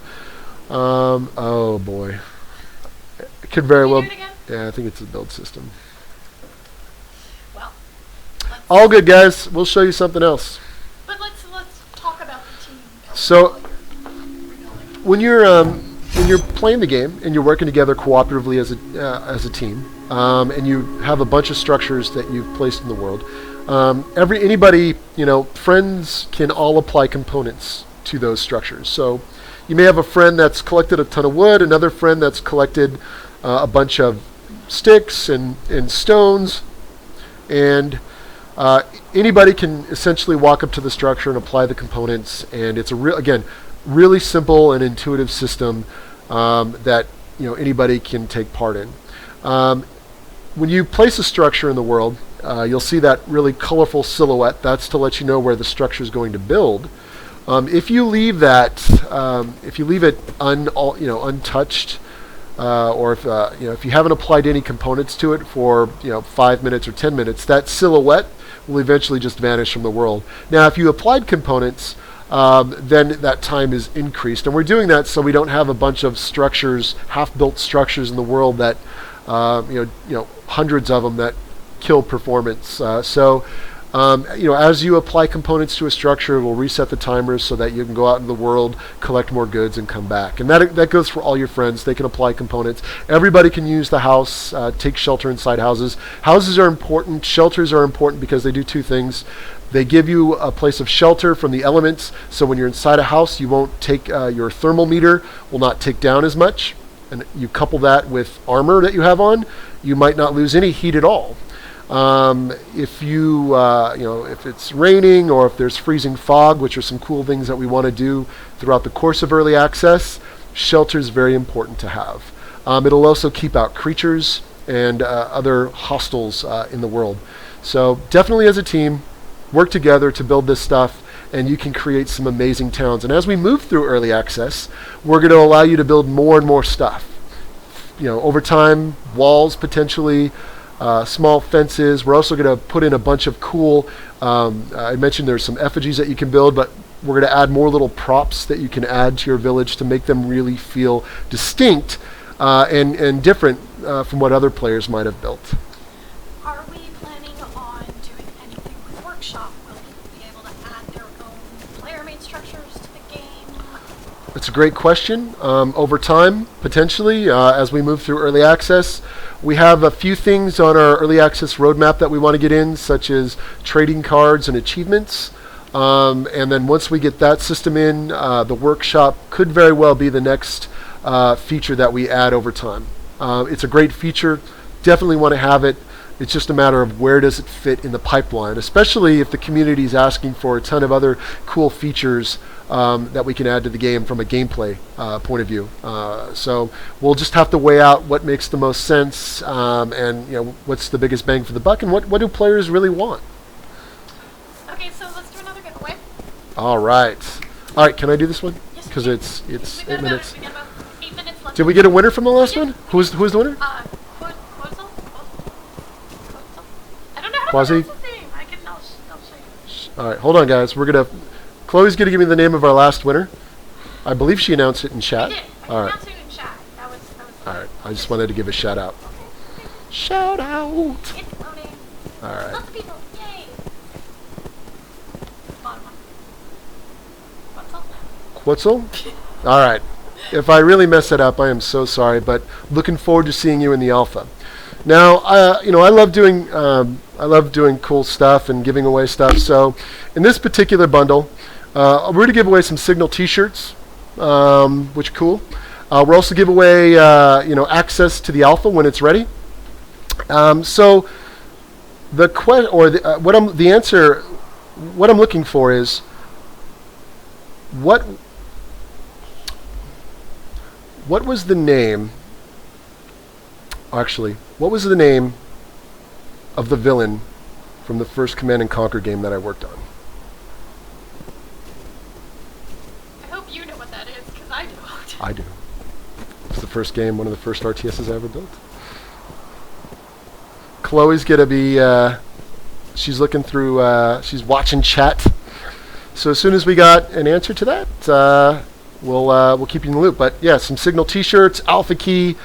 Oh boy. Could very Can you well. do it again? Yeah, I think it's a build system. Well, All good, guys. We'll show you something else. but let's talk about the team. So Rebuilding. when you're playing the game and you're working together cooperatively as a team, and you have a bunch of structures that you've placed in the world, anybody, friends can all apply components to those structures. So you may have a friend that's collected a ton of wood, another friend that's collected a bunch of sticks and stones, and anybody can essentially walk up to the structure and apply the components. And it's really simple and intuitive system that anybody can take part in. When you place a structure in the world, you'll see that really colorful silhouette. That's to let you know where the structure is going to build. If you leave it untouched, or if you haven't applied any components to it for 5 minutes or 10 minutes, that silhouette will eventually just vanish from the world. Now, if you applied components, then that time is increased, and we're doing that so we don't have a bunch of structures, half-built structures in the world that hundreds of them that kill performance. As you apply components to a structure, it will reset the timers so that you can go out in the world, collect more goods, and come back. And that goes for all your friends. They can apply components. Everybody can use the house, take shelter inside houses. Houses are important. Shelters are important because they do two things. They give you a place of shelter from the elements, so when you're inside a house, you won't take your thermal meter will not tick down as much. And you couple that with armor that you have on, you might not lose any heat at all. If it's raining or if there's freezing fog, which are some cool things that we want to do throughout the course of early access, shelter is very important to have. It'll also keep out creatures and other hostiles in the world. So definitely as a team, work together to build this stuff, and you can create some amazing towns. And as we move through early access, we're going to allow you to build more and more stuff. Over time, walls potentially, small fences. We're also going to put in a bunch of cool, I mentioned there's some effigies that you can build, but we're going to add more little props that you can add to your village to make them really feel distinct and different from what other players might have built. Are we planning on doing anything with Workshop? Will people be able to add their own player-made structures to the game? That's a great question. Over time, potentially, as we move through early access, we have a few things on our early access roadmap that we want to get in, such as trading cards and achievements. And then once we get that system in, the workshop could very well be the next feature that we add over time. It's a great feature. Definitely want to have it. It's just a matter of where does it fit in the pipeline, especially if the community is asking for a ton of other cool features that we can add to the game from a gameplay point of view. So we'll just have to weigh out what makes the most sense, and what's the biggest bang for the buck, and what do players really want. Okay, so let's do another giveaway. All right. Can I do this one? Yes, Because you it's can. We 8 got minutes. about 8 minutes left. Did we get a winner from the last Yeah. one? Who's the winner? Quasel? I don't know how to Quasi? pronounce his name. I'll show you. All right, hold on, guys. Chloe's gonna give me the name of our last winner. I believe she announced it in chat. I did. I All right. announced it in chat. That was All right. I just wanted to give a shout out. Shout out. It's loading. All right. Lots of people. Yay. Bottom one. Quetzal? All right. If I really mess it up, I am so sorry, but looking forward to seeing you in the alpha. Now, I love doing cool stuff and giving away stuff. So, in this particular bundle, we're going to give away some Signal T-shirts, which are cool. We'll also give away, access to the alpha when it's ready. So, what I'm looking for is what was the name? Actually, what was the name of the villain from the first Command and Conquer game that I worked on? I hope you know what that is, because I don't. I do. It's the first game, one of the first RTSs I ever built. Chloe's gonna be, she's looking through, she's watching chat. So as soon as we got an answer to that, we'll keep you in the loop. But yeah, some Signal T-shirts, Alpha Key,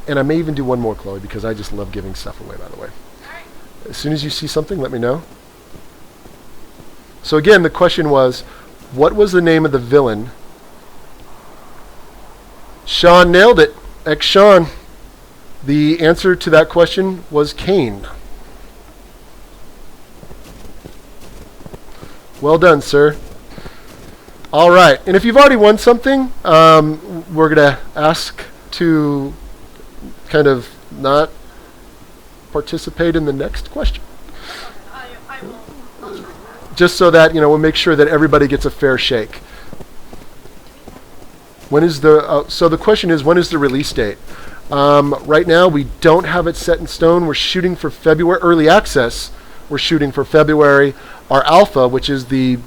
And I may even do one more, Chloe, because I just love giving stuff away, by the way. Alright. As soon as you see something, let me know. So again, the question was, what was the name of the villain? Sean nailed it. Sean. The answer to that question was Cain. Well done, sir. All right. And if you've already won something, we're going to ask to kind of not participate in the next question. I will. I'll try. Just so that, we'll make sure that everybody gets a fair shake. When is the so the question is, when is the release date? Right now we don't have it set in stone. We're shooting for February. Early access, we're shooting for February. Our alpha, which is the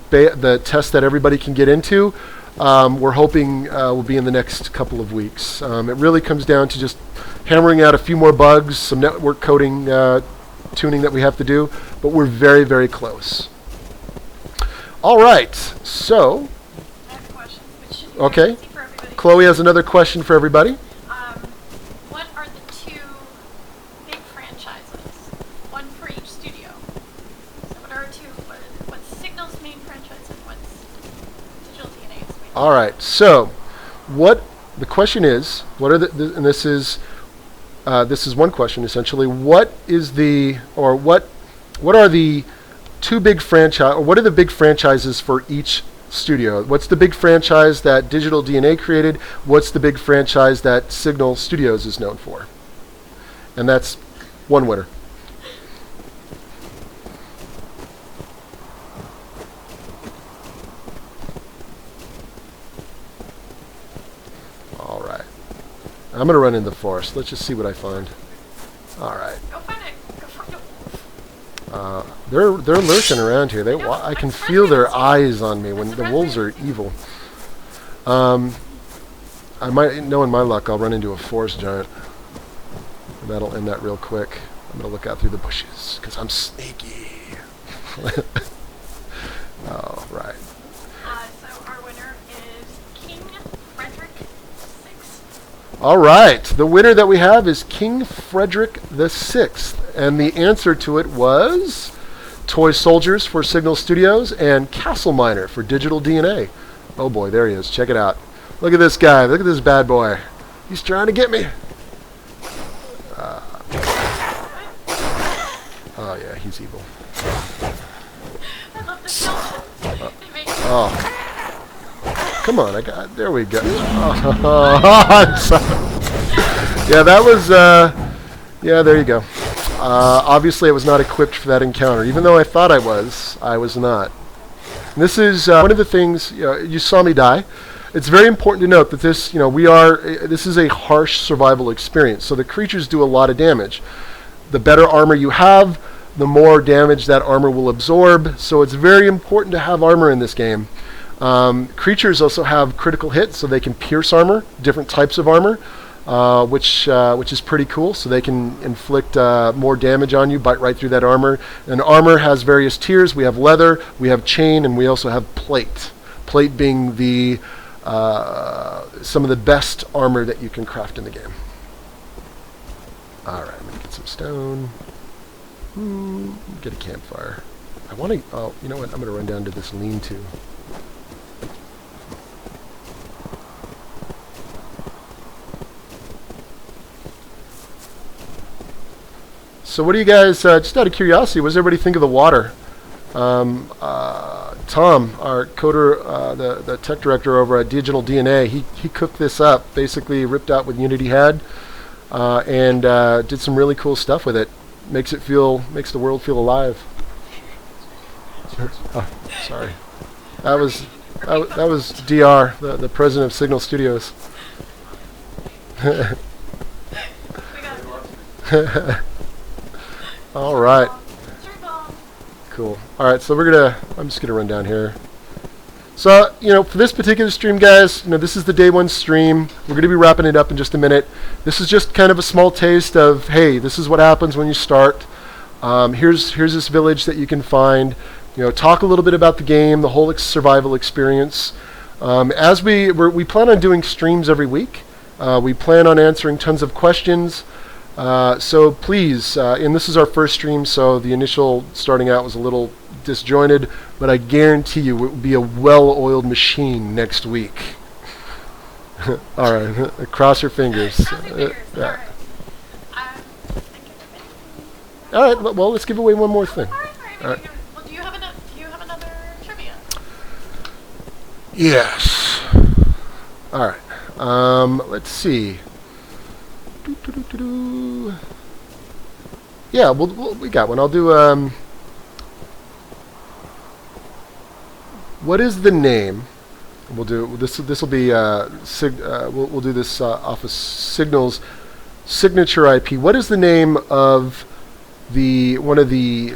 test that everybody can get into, we're hoping will be in the next couple of weeks. It really comes down to just hammering out a few more bugs, some network coding tuning that we have to do, but we're very, very close. All right, so I have a question, which should be okay. very easy for everybody. Chloe has another question for everybody. What are the two big franchises? One for each studio. So what are two? What's Signal's main franchise and what's Digital DNA's main? All right, so what the question is? What are and this is one question essentially. What is what are the two big franchise, or what are the big franchises for each studio? What's the big franchise that Digital DNA created? What's the big franchise that Signal Studios is known for? And that's one winner. All right. I'm going to run into the forest. Let's just see what I find. All right. Go find it. Go find it. They're lurking around here. I can feel their eyes on me when the wolves are evil. I might know in my luck I'll run into a forest giant. That'll end that real quick. I'm gonna look out through the bushes because I'm sneaky. All right. So our winner is King Frederick VI. All right. The winner that we have is King Frederick VI, and the answer to it was Toy Soldiers for Signal Studios and Castle Miner for Digital DNA. Oh boy, there he is. Check it out. Look at this guy. Look at this bad boy. He's trying to get me. Oh yeah, he's evil. I love the skeletons. They make Come on, there we go. I'm sorry. Yeah, that was, yeah, there you go. Obviously I was not equipped for that encounter. Even though I thought I was not. And this is one of the things, you saw me die. It's very important to note that this, this is a harsh survival experience. So the creatures do a lot of damage. The better armor you have, the more damage that armor will absorb. So it's very important to have armor in this game. Creatures also have critical hits, so they can pierce armor, different types of armor, which is pretty cool. So they can inflict more damage on you, bite right through that armor. And armor has various tiers. We have leather, we have chain, and we also have plate. Plate being the some of the best armor that you can craft in the game. All right, I'm gonna get some stone. Get a campfire. I want to. Oh, you know what? I'm gonna run down to this lean-to. So what do you guys, just out of curiosity, what does everybody think of the water? Tom, our coder, the tech director over at Digital DNA, he cooked this up, basically ripped out what Unity had, and did some really cool stuff with it. Makes the world feel alive. Oh, sorry. That was DR, the president of Signal Studios. we got All right. Circle. Cool. All right, so I'm just gonna run down here. So, for this particular stream, guys, this is the day one stream. We're gonna be wrapping it up in just a minute. This is just kind of a small taste of, hey, this is what happens when you start. Here's this village that you can find. Talk a little bit about the game, the whole survival experience. As we plan on doing streams every week. We plan on answering tons of questions. So please, and this is our first stream, so the initial starting out was a little disjointed, but I guarantee you it will be a well-oiled machine next week. All right, cross your fingers. Cross your fingers. Yeah. All right. All right, well, let's give away one more thing. All All right. Well, do you have another trivia? Yes. All right. Let's see. Yeah, we got one. I'll do. What is the name? We'll do this. This will be. We'll do this off of Signal's signature IP. What is the name of one of the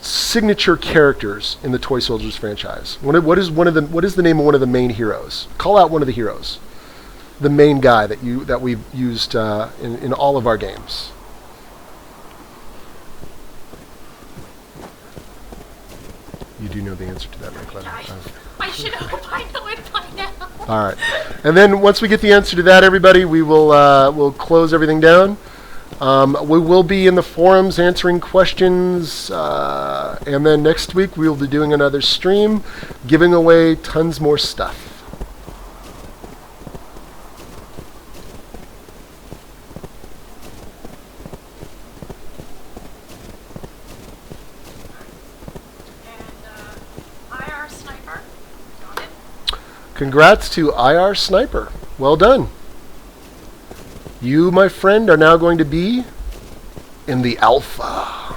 signature characters in the Toy Soldiers franchise? What is the name of one of the main heroes? Call out one of the heroes. The main guy that we've used in all of our games. You do know the answer to that, right, Clem? I should hope I know it by now. All right, and then once we get the answer to that, everybody, we will we'll close everything down. We will be in the forums answering questions, and then next week we will be doing another stream, giving away tons more stuff. Congrats to IR Sniper. Well done. You, my friend, are now going to be in the alpha.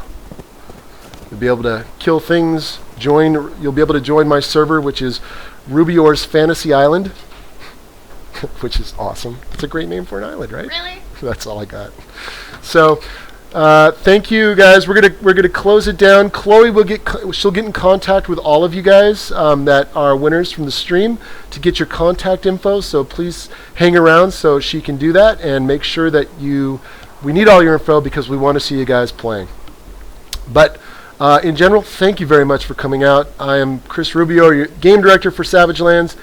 You'll be able to kill things. You'll be able to join my server, which is Rubior's Fantasy Island, which is awesome. It's a great name for an island, right? Really? That's all I got. So, thank you guys. We're gonna close it down. Chloe she'll get in contact with all of you guys that are winners from the stream to get your contact info. So please hang around so she can do that and make sure that we need all your info because we want to see you guys playing. But in general, thank you very much for coming out. I am Chris Rubio, your game director for Savage Lands,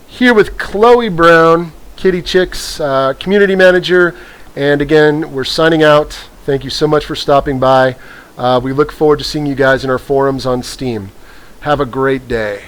here with Chloe Brown, Kittychix, community manager, and again, we're signing out. Thank you so much for stopping by. We look forward to seeing you guys in our forums on Steam. Have a great day.